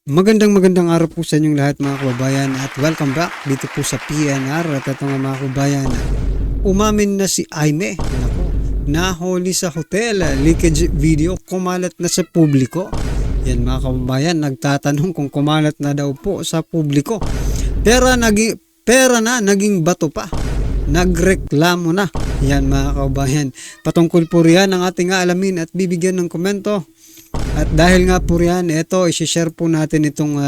Magandang araw po sa inyong lahat mga kababayan at welcome back dito po sa PNR at ito nga mga kababayan. Umamin na si Aimee, nahuli sa hotel, leakage video kumalat na sa publiko. Yan mga kababayan, nagtatanong kung kumalat na daw po sa publiko. Pera na naging bato pa. Nagreklamo na. Yan mga kababayan. Patungkol po riyan ang ating alamin at bibigyan ng komento. At dahil nga po riyan, ito i-share po natin itong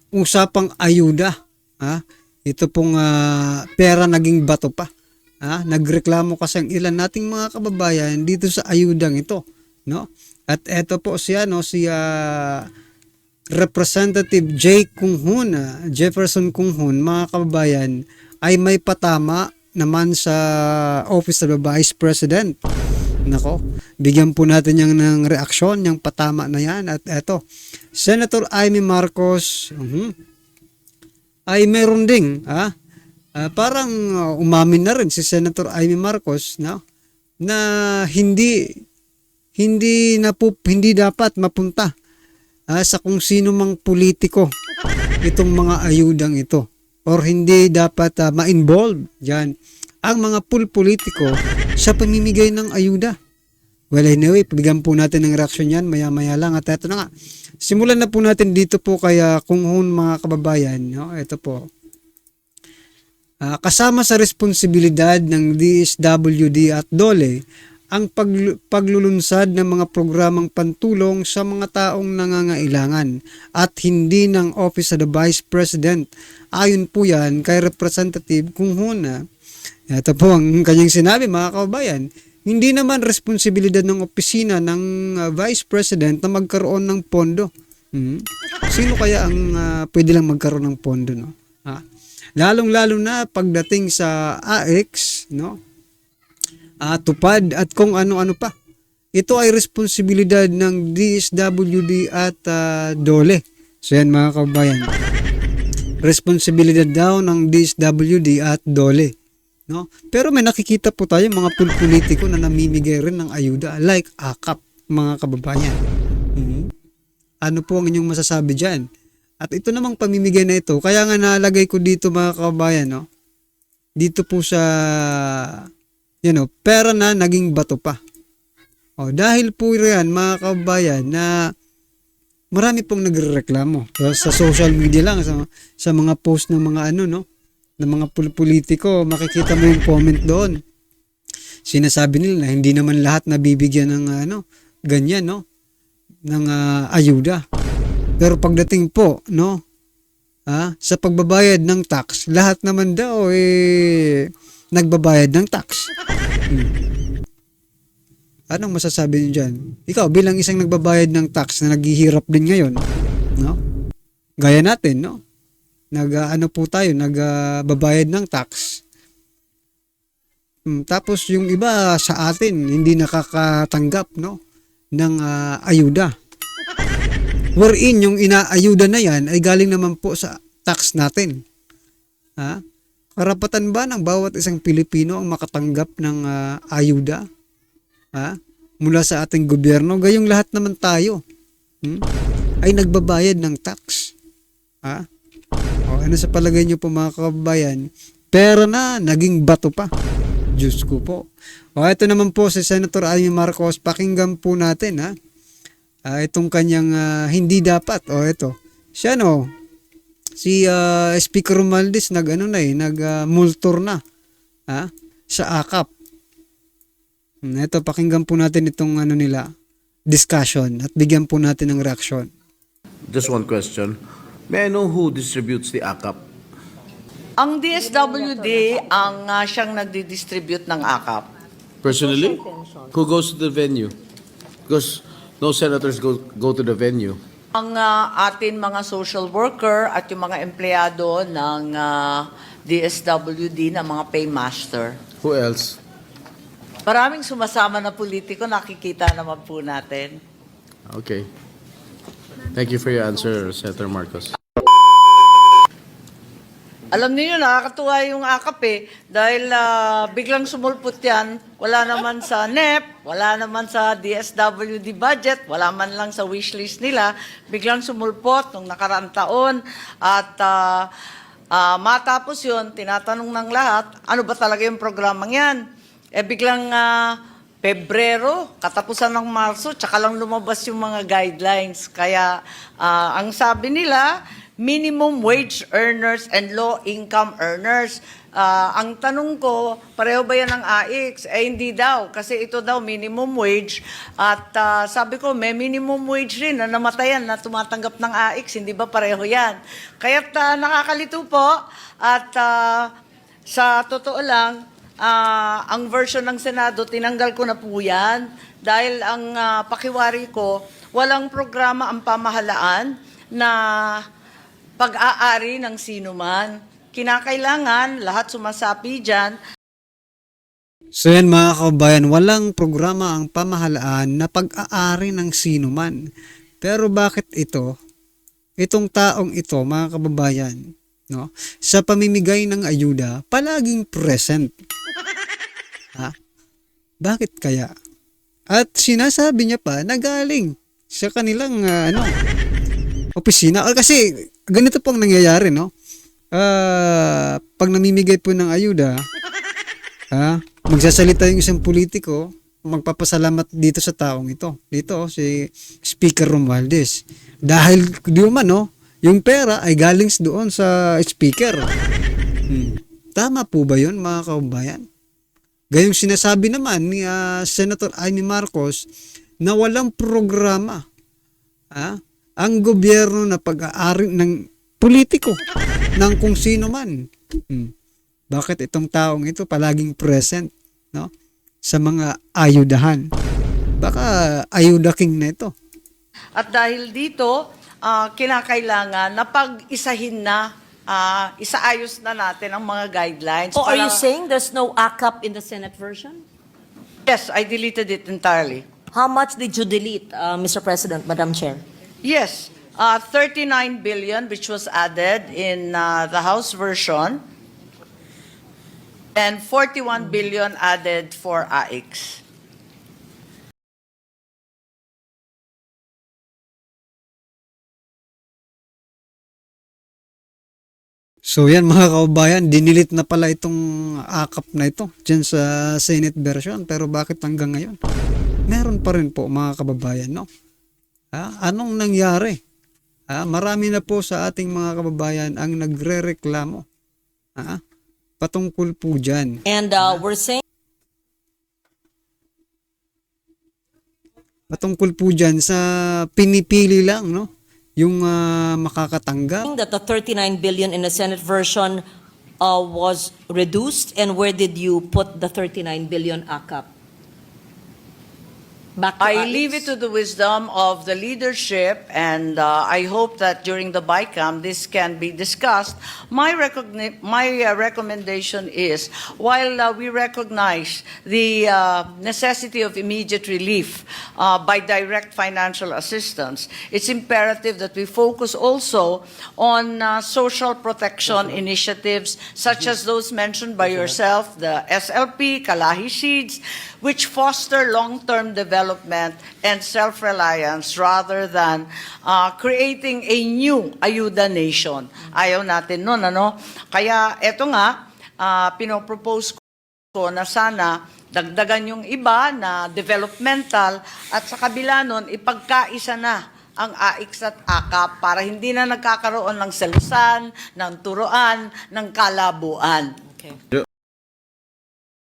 usapang ayuda. Ito pong pera naging bato pa. Nagreklamo kasi ang ilan nating mga kababayan dito sa ayudang ito, no? At ito po si Representative Jefferson Kunghun, mga kababayan, ay may patama naman sa Office of the Vice President. Nako, bigyan po natin yang ng reaksyon, yung patama na yan. At eto, Senator Amy Marcos ay meron ding parang umamin na rin si Senator Amy Marcos, no, na hindi dapat mapunta sa kung sino mang politiko itong mga ayudang ito, or hindi dapat ma-involve diyan ang mga politiko sa pamimigay ng ayuda. Well, anyway, bigyan po natin ng reaksyon yan maya-maya lang. At ito na nga, simulan na po natin dito po kay Kunghun, mga kababayan, no? Ito po. Kasama sa responsibilidad ng DSWD at DOLE ang paglulunsad ng mga programang pantulong sa mga taong nangangailangan at hindi ng Office of the Vice President. Ayon po yan kay Representative Kunghun. Ito po ang kanyang sinabi, mga kababayan. Hindi naman responsibilidad ng opisina ng Vice President na magkaroon ng pondo. Sino kaya ang pwede lang magkaroon ng pondo, no? Lalong-lalo na pagdating sa AX, no? Tupad at kung ano-ano pa. Ito ay responsibilidad ng DSWD at DOLE. So yan, mga kababayan. Responsibilidad daw ng DSWD at DOLE. No? Pero may nakikita po tayo mga politiko na namimigay rin ng ayuda like AKAP, mga kababayan. Ano po ang inyong masasabi dyan? At ito namang pamimigay na ito, kaya nga nalagay ko dito, mga kababayan, no? Dito po sa pera na naging bato pa. Dahil po riyan, mga kababayan, na marami pong nagrereklamo sa social media lang, sa mga post ng mga ng mga politiko, makikita mo yung comment doon. Sinasabi nila na hindi naman lahat nabibigyan ng ganyan, no, ng ayuda. Pero pagdating po, no, sa pagbabayad ng tax, lahat naman daw nagbabayad ng tax. Anong masasabi niyo diyan? Ikaw bilang isang nagbabayad ng tax na naghihirap din ngayon, no? Gaya natin, no? Nagbabayad ng tax. Tapos yung iba sa atin hindi nakakatanggap, no, ng ayuda. Wherein yung inaayuda na yan ay galing naman po sa tax natin. Karapatan ba ng bawat isang Pilipino ang makatanggap ng ayuda? Mula sa ating gobyerno, gayong lahat naman tayo ay nagbabayad ng tax. Ano sa palagay niyo po, mga kababayan? Pera na naging bato pa. Diyos ko po. Ito naman po si Senator Amy Marcos. Pakinggan po natin itong kanyang hindi dapat. Ito. Siya, no, si Speaker Romualdez nagmultor na sa AKAP. Ito, pakinggan po natin itong discussion at bigyan po natin ng reaksyon. Just one question. May I know who distributes the AKAP? Ang DSWD ang siyang nagdi-distribute ng AKAP. Personally? Who goes to the venue? Because no senators go to the venue. Ang atin mga social worker at yung mga empleyado ng DSWD na mga paymaster. Who else? Maraming sumasama na politiko, nakikita naman po natin. Okay. Thank you for your answer, Senator Marcos. Alam niyo, nakakatuwa yung akap dahil biglang sumulpot yan, wala naman sa NEP, wala naman sa DSWD budget, wala man lang sa wishlist nila, biglang sumulpot nung nakaraang taon at matapos yun, tinatanong ng lahat, ano ba talaga yung programang yan? Biglang Pebrero, katapusan ng Marso, tsaka lang lumabas yung mga guidelines. Kaya ang sabi nila, minimum wage earners and low income earners. Ang tanong ko, pareho ba yan ng AIX? Hindi daw, kasi ito daw minimum wage. At sabi ko, may minimum wage rin na namatayan na tumatanggap ng AIX. Hindi ba pareho yan? Kaya't nakakalito po. At sa totoo lang, ang version ng Senado, tinanggal ko na po yan. Dahil ang pakiwari ko, walang programa ang pamahalaan na pag-aari ng sino man. Kinakailangan, lahat sumasapi dyan. So yan mga kababayan, walang programa ang pamahalaan na pag-aari ng sino man. Pero bakit itong taong ito mga kababayan, no, sa pamimigay ng ayuda, palaging present? Ha? Bakit kaya? At sinasabi niya pa na galing sa kanilang opisina. Kasi ganito pong nangyayari, no? Pag namimigay po ng ayuda, magsasalita yung isang politiko, magpapasalamat dito sa taong ito. Dito, si Speaker Romualdez. Dahil, di man, no? Yung pera ay galing doon sa speaker. Tama po ba yun, mga kababayan? Gayong sinasabi naman ni Senator Amy Marcos na walang programa ang gobyerno na pag-aari ng politiko ng kung sino man. Bakit itong taong ito palaging present, no, sa mga ayudahan? Baka ayuda king na ito. At dahil dito, kinakailangan na pag-isahin na, isaayos na natin ang mga guidelines. Oh, are you saying there's no ACAP in the Senate version? Yes, I deleted it entirely. How much did you delete, Mr. President, Madam Chair? Yes, 39 billion which was added in the House version and 41 billion added for AIX. So yan mga kababayan, dinilit na pala itong AKAP na ito dyan sa Senate version. Pero bakit hanggang ngayon? Meron pa rin po mga kababayan, no? Anong nangyari? Marami na po sa ating mga kababayan ang nagre-reklamo patungkol po dyan. And we're saying Patungkol po dyan sa pinipili lang, no? Yung makakatanggap. that the 39 billion in the Senate version was reduced, and where did you put the 39 billion ACAP? Back to I AIX? leave it to the wisdom of the leadership, and I hope that during the BICAM this can be discussed. My recommendation is, while we recognize the necessity of immediate relief by direct financial assistance, it's imperative that we focus also on social protection initiatives such as those mentioned by yourself, the SLP, Kalahi Seeds, which foster long-term development and self-reliance rather than creating a new ayuda nation. Ayaw natin nun, ano? Kaya eto nga, pinopropose ko na sana dagdagan yung iba na developmental at sa kabila nun, ipagkaisa na ang AIX at AKAP para hindi na nagkakaroon ng selusan, ng turuan, ng kalabuan. Okay.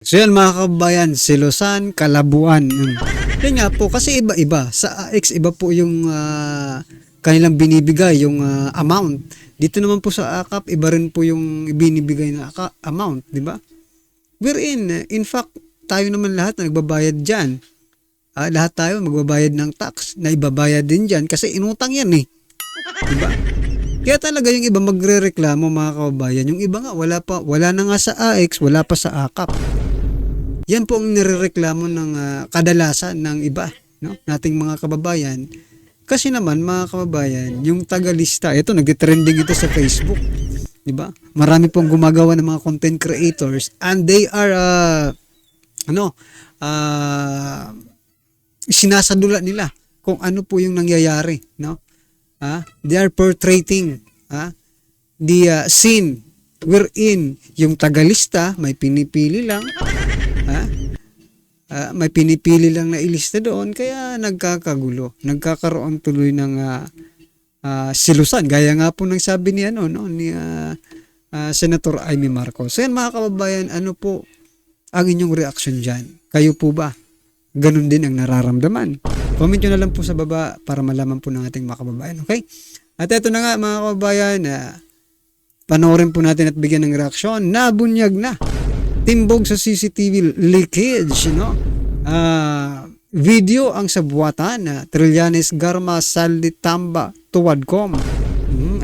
So yan mga kababayan, silusan, kalabuan. Yan nga po, kasi iba-iba. Sa AX, iba po yung kanilang binibigay, yung amount. Dito naman po sa AKAP, iba rin po yung binibigay na amount, di ba? Wherein, in fact, tayo naman lahat na nagbabayad dyan. Lahat tayo magbabayad ng tax na ibabayad din dyan kasi inutang yan eh. Di ba? Kaya talaga yung iba magre-reklamo mga kababayan. Yung iba nga, wala na nga sa AX, wala pa sa AKAP. Yan po ang nirereklamo ng kadalasan ng iba, no? Nating mga kababayan. Kasi naman mga kababayan, yung tagalista, ito nagte-trending ito sa Facebook. 'di ba? Marami pong gumagawa ng mga content creators and they are sinasadula nila kung ano po yung nangyayari, no? They are portraying the scene wherein yung tagalista may pinipili lang, may pinipili lang na ilista doon, kaya nagkakagulo, nagkakaroon tuloy ng silusan, gaya nga po ng sabi ni ni Senator Amy Marcos. So yan mga kababayan, ano po ang inyong reaksyon dyan? Kayo po ba ganun din ang nararamdaman? Comment nyo na lang po sa baba para malaman po ng ating mga kababayan, okay? At ito na nga mga kababayan, panoorin po natin at bigyan ng reaksyon. Nabunyag na, timbog sa CCTV leakage, no? Video ang sabuatan na Trillanes Garma Saldi Tamba Tuwadcom.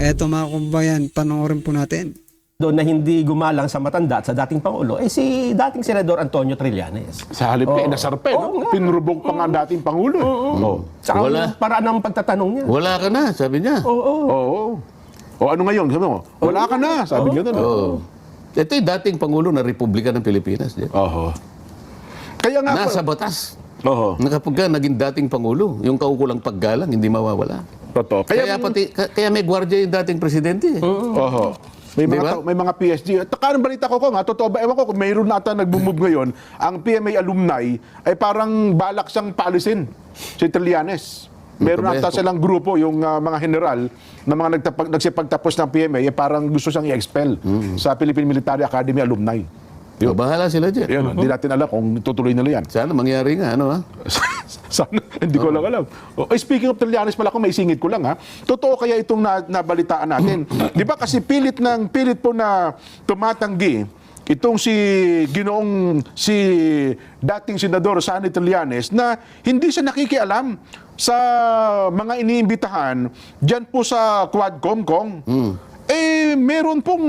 Eto mga kababayan, panoorin po natin. Doon na hindi gumalang sa matanda at sa dating Pangulo, si dating Senador Antonio Trillanes. Sa halip na inasarpe, no? Pinrubog pa nga dating Pangulo. Saka Wala. paraan ng pagtatanong niya. Wala ka na, sabi niya. Oo. O ano ngayon? Sabi mo, wala ka na. Sabi niya doon. Oo. Ito yung dating Pangulo ng Republika ng Pilipinas. Oo. Kaya nga Nasa batas. Oo. Na kapag ka naging dating Pangulo, yung kaukulang paggalang, hindi mawawala. Totoo. Kaya may gwardiya yung dating presidente. Oo. May mga, Diba? may mga PSG. At ang balita ko nga, totoo ba? Ewan ko kung mayroon na ata nag-move ngayon, ang PMA alumni ay parang balak siyang paalisin si Trillanes. Meron Ito ba? ata silang grupo, yung mga general na mga nagsipagtapos ng PMA, ay parang gusto siyang i-expel sa Philippine Military Academy alumni. So, bahala sila dyan. Yun, hindi natin alam kung tutuloy nila yan. Sana mangyari nga, ano ha? Sana, hindi ko lang alam. Speaking of Trillanes pala, kung may singit ko lang ha, totoo kaya itong nabalitaan natin? Di ba kasi pilit po na tumatanggi itong si dating Senador Sani Trillanes na hindi siya nakikialam sa mga iniimbitahan dyan po sa Quadcom, Kong. Meron pong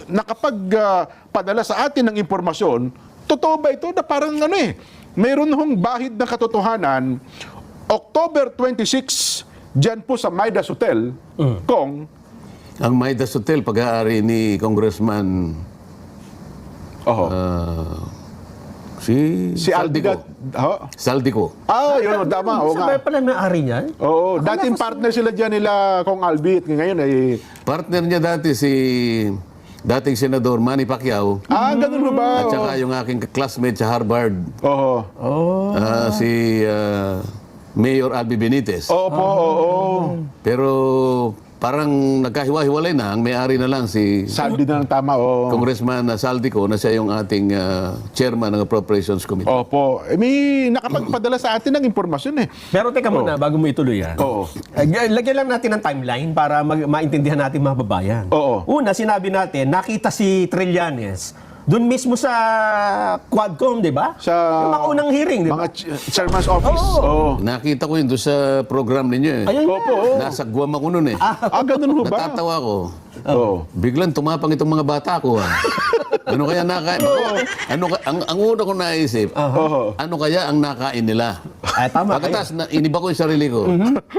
nakapagpadala sa atin ng impormasyon. Totoo ba ito na parang meron hong bahid ng katotohanan, October 26, dyan po sa Midas Hotel, Kong. Ang Midas Hotel, pag-aari ni Congressman Si Saldico. Aldiga. Saldico. Yun, tama. Oo Sabay nga. pala may-ari niyan? Oo, dating partner sila dyan nila, Kong Albi. At ngayon ay... Partner niya dati dating Senador Manny Pacquiao. Ganun ba? At saka yung aking classmate sa Harvard, Oo. si Mayor Albi Benitez. Opo, oo. Pero parang nagkahiwa-hiwalay na. Ang may-ari na lang si Sabi na ng tama, oo. Congressman Saldico na siya yung ating chairman ng Appropriations Committee. Opo. May nakapagpadala sa atin ng impormasyon eh. Pero teka muna, bago mo ituloy yan. Oo. Lagyan lang natin ng timeline para maintindihan natin mga babayan. Oo. Una, sinabi natin, nakita si Trillanes doon mismo sa Quadcom, di ba? Sa... Yung mga unang hearing, di ba? Mga chairman's office. Oo. Nakita ko yun doon sa program ninyo eh. Ayun Opo, nga. oo. Nasa Guam ako nun eh. Ganun ho ba? Natatawa ko. Oo. Biglang tumapang itong mga bata ko. Ano kaya nakain? Ang una ko naisip, ano kaya ang nakain nila? Ay, tama kayo. Pagkatas, iniba ko yung sarili ko.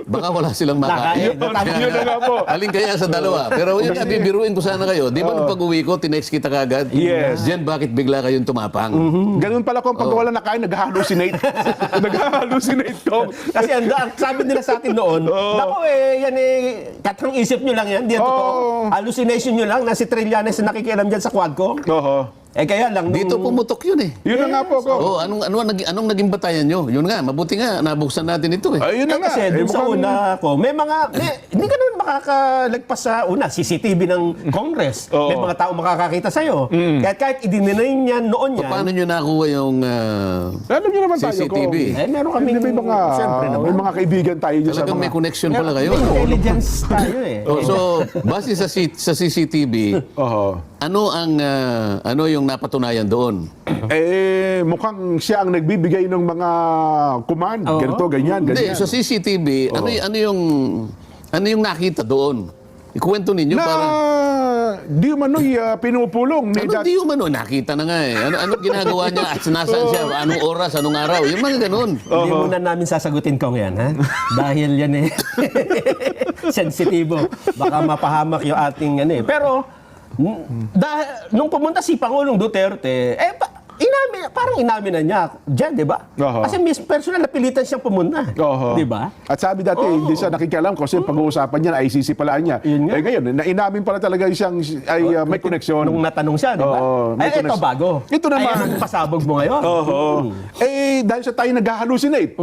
Baka wala silang makain. Yun na nga po. Alin kaya sa dalawa? Pero yun, bibiruin ko sana kayo. Di ba nung pag-uwi ko, tinext kita kagad? Yes. Diyan, bakit bigla kayong tumapang? Ganun pala kung pag wala nakain, nag-hallucinate. Nag-hallucinate ko. Kasi sabi nila sa atin noon, naku yan katang isip nyo lang yan, di yan totoo. Hallucination nyo lang na si Trillanes na nakikialam dyan sa Quadcom. Oo. Kaya lang, Dito pumutok yun eh. Yun na nga po ko. Anong naging batayan nyo? Yun nga, mabuti nga, nabuksan natin ito eh. Ayun na nga. kasi dun sa mukhang- una ko, hindi ka naman makakalagpas sa una, CCTV ng Congress. May mga tao makakakita sa'yo. Kahit i-deny niya noon yan. Paano nyo nakuha yung Alam niyo naman tayo, CCTV? Kong. Meron kami, May mga, siyempre naman. may mga kaibigan tayo dyan sa Talagang may mga... connection pala kayo. May intelligence tayo eh. So, base sa CCTV, Oo. ano yung napatunayan doon? Mukhang siya ang nagbibigay ng mga command. Ganito, ganyan, Hindi, ganyan. sa CCTV, ano yung nakita doon? Ikuwento ninyo Na para di umano'y pinupulong ni ano di umano nakita na nga eh. Ano ginagawa niya at nasaan siya, anong oras, anong araw, yung mga ganun. Hindi muna namin sasagutin kong yan, ha? Dahil yan sensitibo. Baka mapahamak yung ating Pero, Nung pumunta si Pangulong Duterte, parang inamin na niya dyan, di ba? Oho. Kasi personal napilitan siyang pumunta. Oho. Di ba? At sabi dati, hindi siya nakikialam kasi pag-uusapan niya, ICC pala niya. Yun nga. Ngayon, nainamin pala talaga siyang may koneksyon. Nung natanong siya, di ba? Oo, may Ito connection. bago. Ito naman. Ay, ang pasabog mo ngayon. Oo. Dahil sa tayo nag-hallucinate.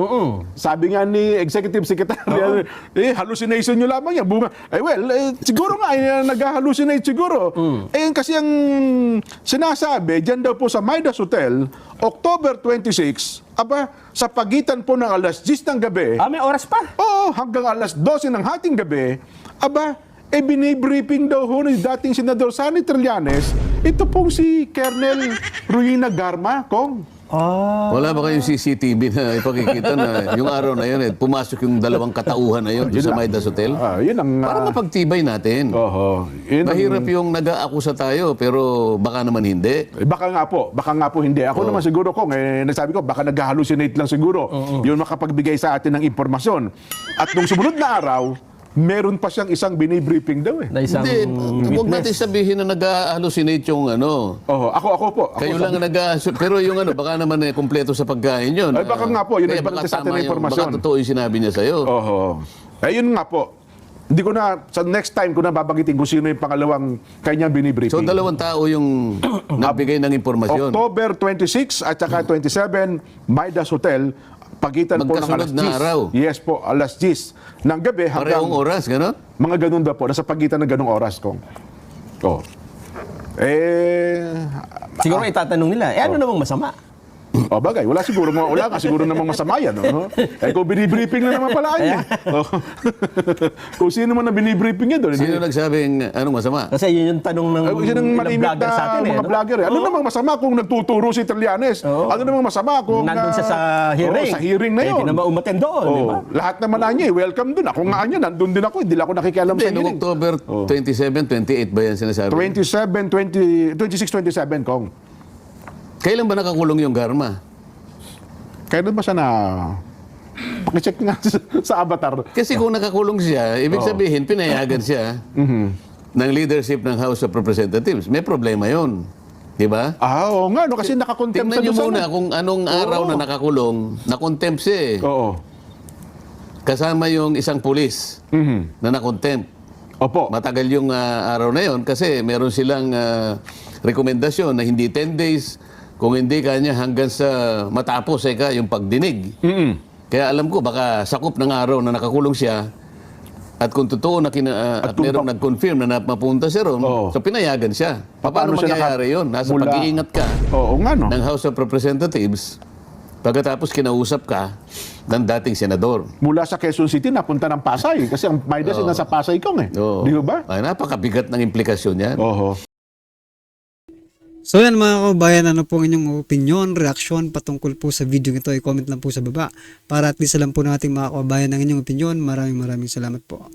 Sabi nga ni Executive Secretary, hallucination nyo lamang yan. Siguro nga, nag-hallucinate siguro. Kasi ang sinasabi, dyan daw po sa Midas Hotel, October 26, sa pagitan po ng alas 10 ng gabi, May oras pa. hanggang alas 12 ng hating gabi, binibriefing daw ho ni dating Senador Sani Trillanes, ito pong si Colonel Ruina Garma, Kong. Wala ba kayong CCTV na ipakikita na yung araw na yun, pumasok yung dalawang katauhan na yun sa Midas Hotel? Yun ang... Para mapagtibay natin. Yun ang- Mahirap yung nag-aakusa tayo, pero baka naman hindi. Baka nga po hindi. Ako naman siguro, Kong, nasabi ko, baka nag-hallucinate lang siguro. Yun makapagbigay sa atin ng impormasyon. At nung sumunod na araw, meron pa siyang isang binibriefing daw Na isang Hindi, huwag natin witness. sabihin na nag-hallucinate yung ano. Ako po. Kayo lang ang pero yung baka naman kumpleto sa pagkain yun. Ay, baka nga po, yun Kaya ang ibalance baka sa atin tama ng impormasyon. Baka totoo yung sinabi niya sa'yo. Yun nga po. Hindi ko na, sa next time ko na babagitin kung sino yung pangalawang kanyang binibriefing. So, dalawang tao yung nagbigay ng impormasyon. October 26 at saka 27, Midas Hotel, pagitan po ng Magkasunod alas 10. na araw. Yes po, alas 10 ng gabi hanggang... Parehong oras, gano'n? Mga ganun daw po, nasa pagitan ng ganung oras, Kong. Siguro itatanong nila, ano namang masama? Bagay, wala nga siguro namang masama yan. Kung binibriefing na naman pala niya. Kung sino man na binibriefing niya doon. Sino nagsabing anong masama? Kasi yun yung tanong ng Yun ang ilang malimit vlogger sa atin. mga vlogger. Ano namang masama kung nagtuturo si Trillanes? Ano namang masama kung... Nandun siya sa hearing. Sa hearing na yun. Hindi naman umaten doon, di ba? Lahat naman na niya, welcome doon. Ako nga niya, nandun din ako. Hindi lang ako nakikialam sa Hindi, noong hearing. October 27, 28 ba yan sinasabi? 26, 27, Kong. Kailan ba nakakulong yung Garma? Kailan ba siya na... Pakicheck nga sa avatar. Kasi kung nakakulong siya, ibig sabihin, pinayagan siya ng leadership ng House of Representatives. May problema yon, di ba? Oo nga, no, kasi nakakontempt Tingnan niyo doon sa- muna kung anong araw na nakakulong, nakontempt siya eh. Oo. Kasama yung isang pulis na nakontempt. Opo. Matagal yung araw na yon kasi meron silang rekomendasyon na hindi 10 days, kung hindi kanya hanggang sa matapos yung pagdinig. Kaya alam ko, baka sakop ng araw na nakakulong siya at kung totoo na at kung merong nag-confirm na mapunta siya ron, Oo. so pinayagan siya. Paano siya mangyayari yun? Nasa mula- pag-iingat ka Oo nga, no? ng House of Representatives pagkatapos kinausap ka ng dating senador. Mula sa Quezon City, napunta ng Pasay. Kasi ang Midas ay nasa Pasay, Kong, Oo. Di ba? Ay, napakabigat ng implikasyon yan. Oo. So yan mga kabayan, ano po ang inyong opinion, reaksyon patungkol po sa video ito, i-comment lang po sa baba para at least alam po natin mga kabayan ang inyong opinion. Maraming salamat po.